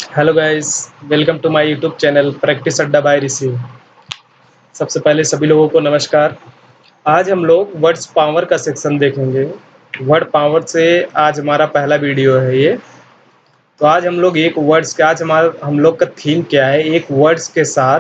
Hello guys, welcome to my YouTube channel practice Adda by Rishi. सबसे पहले सभी लोगों को नमस्कार। आज हम लोग वर्ड्स पावर का सेक्शन देखेंगे। वर्ड पावर से आज हमारा पहला वीडियो है ये। तो आज हम लोग एक वर्ड्स के आज हमारा हम लोग का थीम क्या है, एक वर्ड्स के साथ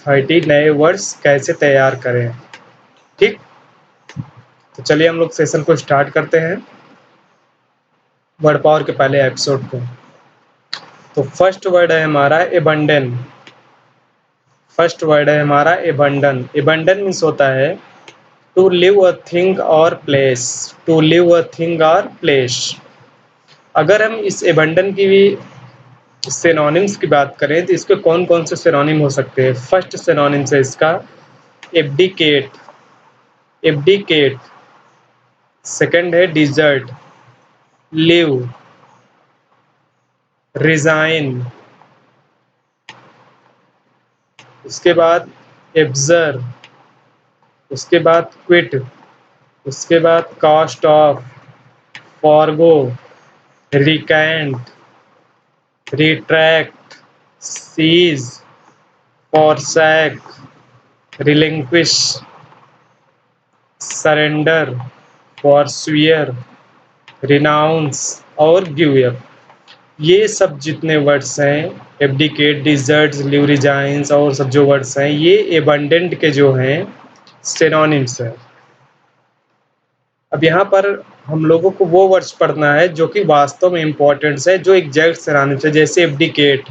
30 नए वर्ड्स कैसे तैयार करें। ठीक, तो चलिए हम लोग सेशन को स्टार्ट करते हैं वर्ड पावर के पहले एपिसोड को। तो फर्स्ट वर्ड है हमारा एबंडन। फर्स्ट वर्ड है हमारा एबंडन। एबंडन मीन्स होता है टू लिव अ थिंग और place. To leave a thing और प्लेस। अगर हम इस एबंडन की भी सिनोनिम्स की बात करें तो इसके कौन कौन से सिनोनिम हो सकते हैं। फर्स्ट सिनोनिम्स है इसका एब्डिकेट। एब्डिकेट। सेकंड है डिजर्ट, लिव, रिजाइन। उसके बाद एब्जर्व। उसके बाद क्विट। उसके बाद cast off, forgo, recant, retract, seize, forsake, relinquish, surrender, forswear, renounce और give up। ये सब जितने वर्ड्स हैं, एब्डिकेट, डिजर्ट्स, लिव, रिजाइंस और सब जो वर्ड्स हैं, ये एबंडेंट के जो हैं सिनोनिम्स हैं। अब यहाँ पर हम लोगों को वो वर्ड्स पढ़ना है जो कि वास्तव में इम्पोर्टेंट्स है, जो एग्जैक्ट सिनोनिम्स है। जैसे एब्डिकेट।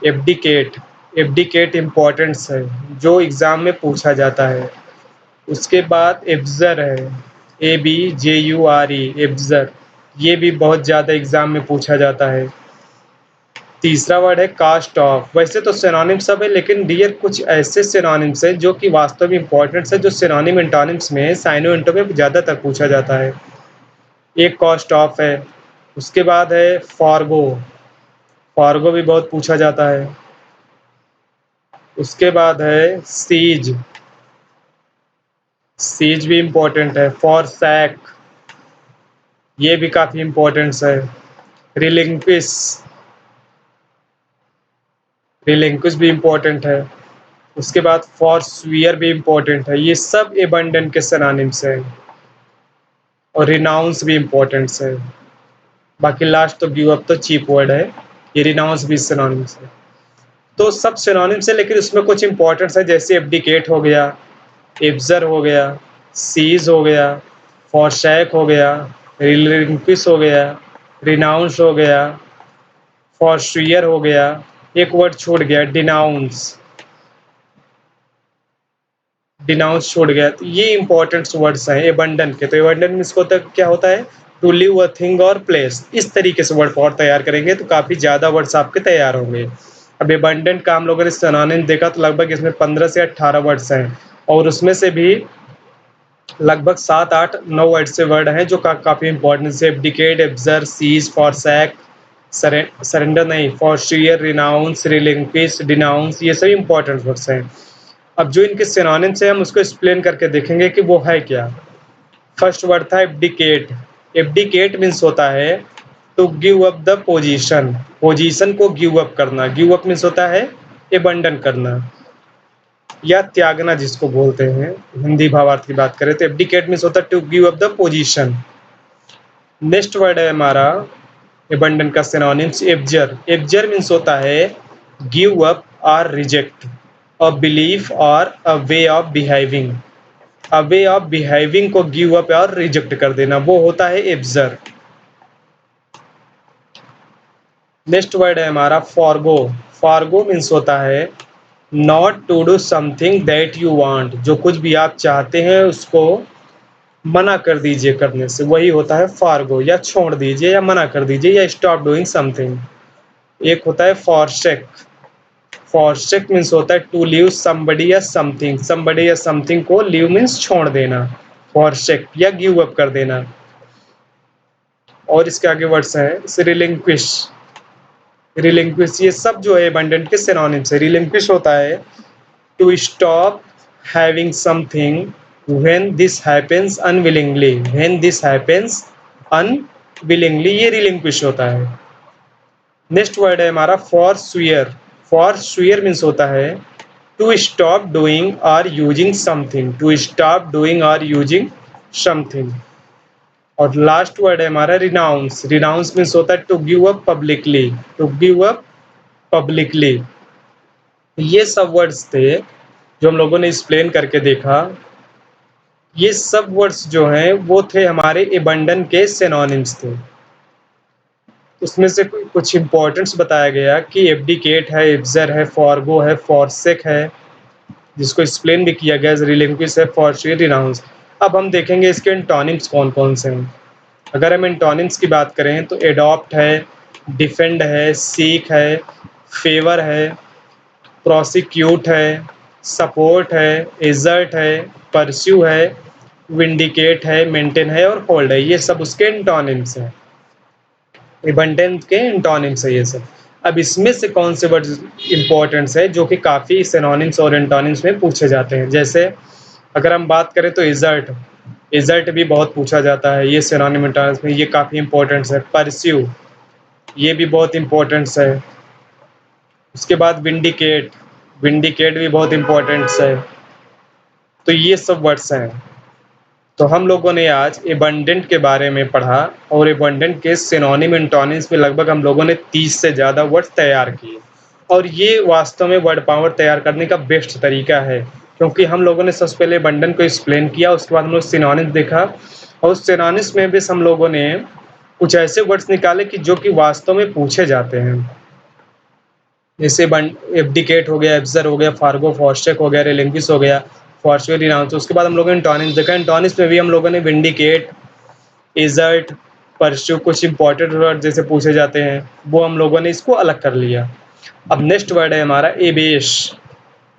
एब्डिकेट। एब्डिकेट इम्पोर्टेंट्स है जो एग्जाम में पूछा जाता है। उसके बाद एब्जर है, ABJURE, एब्जर। ये भी बहुत ज़्यादा एग्जाम में पूछा जाता है। तीसरा वर्ड है कास्ट ऑफ। वैसे तो सिनोनिम सब है, लेकिन डियर कुछ ऐसे सिनोनिम्स है जो कि वास्तव में इम्पोर्टेंट्स है, जो सिनोनिम एंटोनिम्स में, साइनो एंटो में ज़्यादातर पूछा जाता है। एक कास्ट ऑफ है। उसके बाद है फॉरगो। फॉरगो भी बहुत पूछा जाता है। उसके बाद है सीज। सीज भी इम्पोर्टेंट है। फॉर सैक, ये भी काफ़ी इम्पोर्टेंट्स है। रिलिंक्विश। रिलिंक्विश भी इम्पोर्टेंट है। उसके बाद फॉर स्वीयर भी इम्पोर्टेंट है। ये सब एबंडेंट के सिनोनिम्स हैं। और रिनाउंस भी इम्पोर्टेंट्स है। बाकी लास्ट तो गिव अप तो चीप वर्ड है। ये रिनाउंस भी सिनोनिम्स है। तो सब सिनोनिम्स है, लेकिन उसमें कुछ इम्पोर्टेंट्स है। जैसे एब्डिकेट हो गया, एब्जर हो गया, सीज हो गया, फॉरशैक हो गया, रिलिंक्विश हो गया, रिनाउंस हो गया, फॉरस्वीयर हो गया। एक वर्ड छूट गया, डिनाउंस। डिनाउंस छूट गया। तो ये इंपॉर्टेंट वर्ड्स हैं एबंडन के। तो एबंडन मीन्स क्या होता है, टू लिव अ थिंग और प्लेस। इस तरीके से वर्ड और तैयार करेंगे तो काफ़ी ज़्यादा वर्ड्स आपके तैयार होंगे। अब एबंडेंट का हम लोगों ने सिनोनिम देखा तो लगभग इसमें 15 से 18 वर्ड्स हैं, और उसमें से भी लगभग 7, 8, 9 वर्ड से वर्ड हैं जो काफ़ी इंपॉर्टेंट है। एब्डिकेट, एब्जर, सीज, फॉरसैक, सरेंडर नहीं, फॉरशियर, रिनाउंस, रिलिंक्विश, डिनाउंस, ये सभी इंपॉर्टेंट वर्ड्स हैं। अब जो इनके सिनोनिम्स हैं हम उसको एक्सप्लेन करके देखेंगे कि वो है क्या। फर्स्ट वर्ड था एब्डिकेट। एब्डिकेट मीन्स होता है to give up the position. Position को गिव अप करना। गिव अप मीन्स होता है एबंडन करना या त्यागना, जिसको बोलते हैं। हिंदी भावार्थ की बात करें तो एब्डिकेट मीन्स होता है to give up the position. Next word है हमारा एबंडन का सिनोनिम्स एब्जर। एब्जर मीन्स होता है गिव अप और रिजेक्ट अ बिलीफ और a way of behaving. A way of behaving को गिव अप और रिजेक्ट कर देना, वो होता है एब्जर। नेक्स्ट वर्ड है हमारा फॉरगो। फॉरगो मीन्स होता है not to do something that you want. जो कुछ भी आप चाहते हैं उसको मना कर दीजिए करने से, वही होता है फॉरगो। या छोड़ दीजिए या मना कर दीजिए या स्टॉप डूइंग समथिंग। एक होता है फॉरशेक। फॉरशेक मीन्स होता है टू लीव समबडी या समथिंग। समबडी या समथिंग को लीव मीन्स छोड़ देना, फॉरशेक या गिव अप कर देना। और इसके आगे वर्ड्स हैं रिलिंक्विश। रिलिंक्विश, ये सब जो है अबंडेंट के सिनोनिम्स है। रिलिंक्विश होता है to stop having something when this happens unwillingly. When this happens willingly ये रिलिंक्विश होता है। नेक्स्ट वर्ड है हमारा फॉरस्वेयर। फॉरस्वेयर मीन्स होता है टू स्टॉप डूइंग और using something, to stop doing और यूजिंग समथिंग। और लास्ट वर्ड है हमारा रिनाउंस। रिनाउंस मीन्स होता है to give up publicly, to give up publicly. ये सब वर्ड्स थे जो हम लोगों ने एक्सप्लेन करके देखा। ये सब वर्ड्स जो हैं वो थे हमारे एबंडन के सिनोनिम्स थे। उसमें से कुछ इंपॉर्टेंट्स बताया गया कि एब्डिकेट है, एब्जर है, फॉरगो है, फॉरसेक है, जिसको एक्सप्लेन भी किया गया, रिलिंक्विश है, फॉरशुएर, रिनाउंस। अब हम देखेंगे इसके एंटोनिम्स कौन कौन से हैं। अगर हम एंटोनिम्स की बात करें तो एडॉप्ट है, डिफेंड है, सीक है, फेवर है, प्रोसिक्यूट है, सपोर्ट है, एजर्ट है, परस्यू है, विंडिकेट है, मेंटेन है और होल्ड है। ये सब उसके एंटोनिम्स हैं, एबंडेंट के एंटोनिम्स है ये सब। अब इसमें से कौन से वर्ड इंपॉर्टेंट्स है जो कि काफ़ी सिनोनिम्स और एंटोनिम्स में पूछे जाते हैं। जैसे अगर हम बात करें तो इजर्ट, इजर्ट भी बहुत पूछा जाता है, ये सिनोनिम एंटोनिम्स में ये काफ़ी इंपॉर्टेंट्स है। परस्यू ये भी बहुत इंपॉर्टेंट्स है। उसके बाद विंडिकेट, विंडिकेट भी बहुत इंपॉर्टेंट्स है। तो ये सब वर्ड्स हैं। तो हम लोगों ने आज एबंडेंट के बारे में पढ़ा और एबंडेंट के सिनोनिम एंटोनिम्स में लगभग हम लोगों ने 30 से ज़्यादा वर्ड्स तैयार किए। और ये वास्तव में वर्ड पावर तैयार करने का बेस्ट तरीका है, क्योंकि हम लोगों ने सबसे पहले एबंडेंट को एक्सप्लेन किया, उसके बाद हम लोग सिनोनिम्स देखा और उस सिनोनिम्स में भी हम लोगों ने कुछ ऐसे वर्ड्स निकाले कि जो कि वास्तव में पूछे जाते हैं। जैसे एब्डिकेट हो गया, एब्जर हो गया, फार्गो फॉस्टेक हो गया, रेलिंक्विश हो गया, फॉर्चुएर, रिनाउंस। उसके बाद हम लोगों ने एंटोनिम्स देखा। एंटोनिम्स में भी हम लोगों ने विंडिकेट, इजर्ट, परस्यू, कुछ इंपॉर्टेंट वर्ड जैसे पूछे जाते हैं वो हम लोगों ने इसको अलग कर लिया। अब नेक्स्ट वर्ड है हमारा एबेश।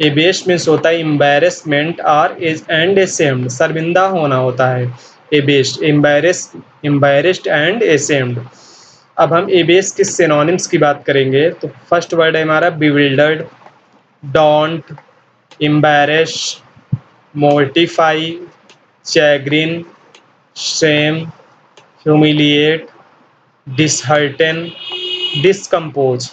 एबेश मीन्स होता है एम्बैरेसमेंट और एंड एसेम्ड, शर्मिंदा होना होता है एबेश, एम्बैरेस्ड एंड एसेम्ड। अब हम एबेस के सिनोनिम्स की बात करेंगे तो फर्स्ट वर्ड है हमारा बिविल्डर्ड, डॉन्ट, एम्बैरेश, मोर्टिफाई, चैग्रिन, शेम, ह्यूमिलिएट, डिसहर्टन, डिस्कम्पोज।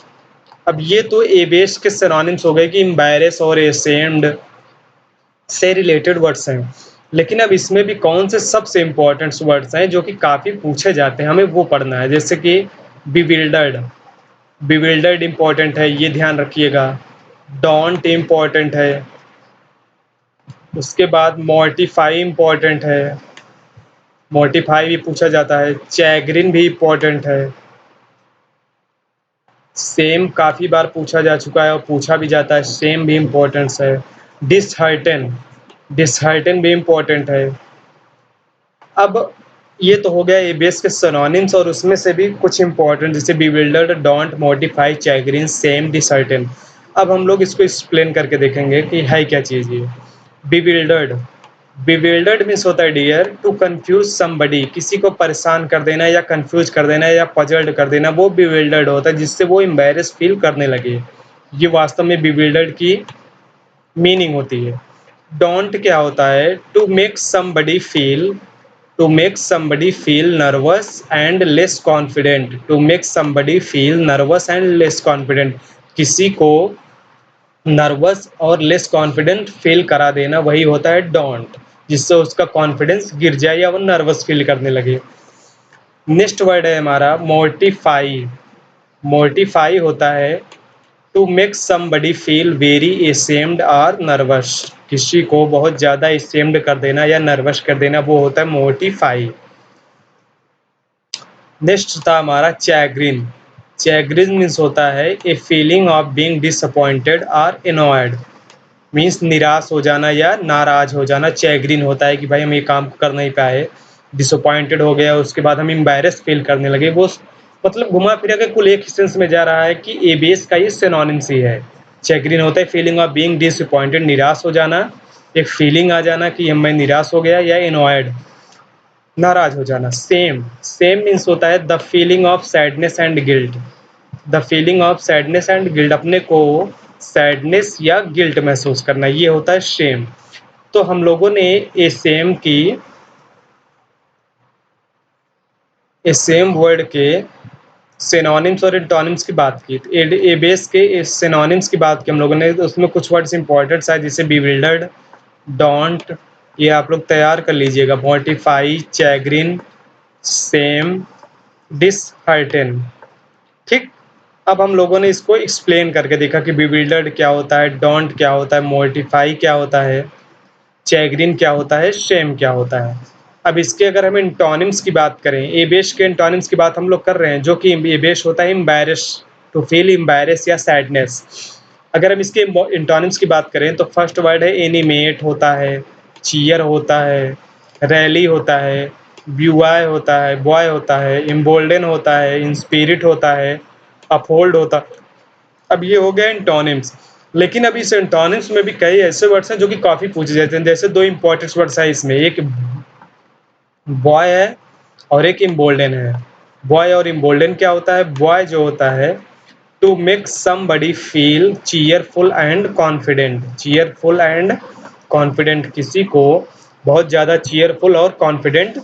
अब ये तो एबेस के सिनोनिम्स हो गए कि एम्बैरेस और एसेम्ड से रिलेटेड वर्ड्स हैं। लेकिन अब इसमें भी कौन से सबसे इम्पोर्टेंट वर्ड्स हैं जो कि काफ़ी पूछे जाते हैं, हमें वो पढ़ना है। जैसे कि बिविल्डर्ड, बिविल्डर्ड इम्पॉर्टेंट है, ये ध्यान रखिएगा। डॉन्ट इम्पॉर्टेंट है। उसके बाद मोर्टिफाई इम्पॉर्टेंट है, मोर्टिफाई भी पूछा जाता है। चैग्रिन भी इम्पॉर्टेंट है। सेम काफ़ी बार पूछा जा चुका है और पूछा भी जाता है, सेम भी इम्पोर्टेंस है। डिसहर्टन, डिसहर्टन भी इम्पोर्टेंट है। अब ये तो हो गया एबीएस के सिनोनिम्स और उसमें से भी कुछ इंपॉर्टेंट जैसे बिविल्डर्ड, डोंट, मॉडिफाई, चैग्रिन, सेम, डिसर्टेन। अब हम लोग इसको एक्सप्लेन करके देखेंगे कि है क्या चीज़ ये। बिविल्डर्ड, बिविल्डर्ड मीन्स होता है डियर टू कंफ्यूज समबडी, किसी को परेशान कर देना या कंफ्यूज कर देना या पजल्ड कर देना, वो बिविल्डर्ड होता है, जिससे वो एम्बैरेस फील करने लगे। ये वास्तव में बिविल्डर्ड की मीनिंग होती है। डोंट क्या होता है, to make somebody feel, to make somebody feel nervous and less confident, to make somebody feel nervous and less confident, किसी को नर्वस और लेस कॉन्फिडेंट फील करा देना वही होता है डोंट, जिससे उसका कॉन्फिडेंस गिर जाए या वो नर्वस फील करने लगे। नेक्स्ट वर्ड है हमारा मोर्टिफाई। मोर्टिफाई होता है to make somebody feel very ashamed और नर्वस, किसी को बहुत ज़्यादा एसेम्ड कर देना या नर्वस कर देना, वो होता है मोर्टिफाई। नेक्स्ट था हमारा चैग्रिन। चैग्रिन मीन्स होता है a feeling of being disappointed और अनॉयड, मीन्स निराश हो जाना या नाराज हो जाना। चैग्रिन होता है कि भाई हम ये काम कर नहीं पाए, डिसअपॉइंटेड हो गया, उसके बाद हम एम्बैरेस फील करने लगे। वो मतलब घुमा फिरा के कुल एक सेंस में जा रहा है कि एबीएस का ये सिनोनिम्स ही है। चैग्रिन होता है फीलिंग ऑफ बीइंग डिसअपॉइंटेड, निराश हो जाना, एक फीलिंग आ जाना कि मैं निराश हो गया, या एनॉयड, नाराज हो जाना। सेम, सेम मीन्स होता है the feeling of sadness and guilt, the feeling of sadness and guilt, अपने को सैडनेस या गिल्ट महसूस करना, ये होता है शेम। तो हम लोगों ने ये सेम की इस सेम वर्ड के सिनोनिम्स और एंटोनिम्स की बात की। एबेस के सिनोनिम्स की बात की हम लोगों ने, तो उसमें कुछ वर्ड्स इंपॉर्टेंट है, जैसे बिविल्डर्ड, डोंट, ये आप लोग तैयार कर लीजिएगा। मॉर्टिफाई, चैग्रिन, सेम, डिसहर्टन। ठीक, अब हम लोगों ने इसको एक्सप्लेन करके देखा कि बिविल्डर्ड क्या होता है, डोंट क्या होता है, मोर्टिफाई क्या होता है, चैग्रिन क्या होता है, शेम क्या होता है। अब इसके अगर हम इंटोनिम्स की बात करें, एबेश के इंटोनिम्स की बात हम लोग कर रहे हैं, जो कि एबेश होता है एम्बैरेस, टू फील एम्बैरेस या सैडनेस। अगर हम इसके इंटोनिम्स की बात करें तो फर्स्ट वर्ड है एनिमेट होता है, चीयर होता है, रैली होता है, ब्यूआई होता है, बॉय होता है, इम्बोल्डन होता है, इंस्पिरिट होता है, अपहोल्ड होता है। अब ये हो गया इंटोनिम्स। लेकिन अब इस इंटोनिम्स में भी कई ऐसे वर्ड्स हैं जो कि काफ़ी पूछे जाते हैं। जैसे दो इंपॉर्टेंट वर्ड्स हैं इसमें, एक बॉय है और एक इम्बोल्डन है। बॉय और इम्बोल्डन क्या होता है? बॉय जो होता है, to make somebody feel cheerful and confident. Cheerful and confident, किसी को बहुत ज़्यादा चीयरफुल और कॉन्फिडेंट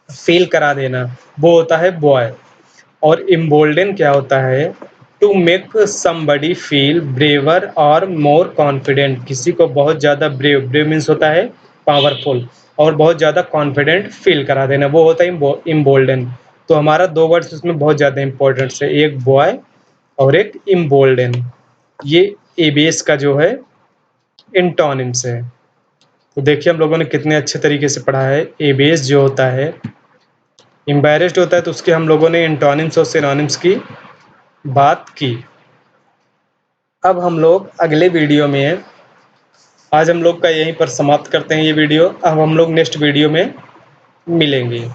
फील करा देना, वो होता है बॉय। और इम्बोल्डन क्या होता है? To make somebody feel braver और मोर कॉन्फिडेंट, किसी को बहुत ज़्यादा ब्रेव, ब्रेव मीन्स होता है पावरफुल, और बहुत ज़्यादा कॉन्फिडेंट फील करा देना, वो होता है इम्बोल्डन। तो हमारा दो वर्ड्स इसमें बहुत ज़्यादा इंपॉर्टेंट है, एक बॉय और एक इम्बोल्डन। ये एबीएस का जो है इंटोनिम्स है। तो देखिए हम लोगों ने कितने अच्छे तरीके से पढ़ा है। एबीएस जो होता है एम्बैरेस्ड होता है, तो उसके हम लोगों ने इंटोनिम्स और सिनोनिम्स की बात की। अब हम लोग अगले वीडियो में, आज हम लोग का यहीं पर समाप्त करते हैं ये वीडियो। अब हम लोग नेक्स्ट वीडियो में मिलेंगे।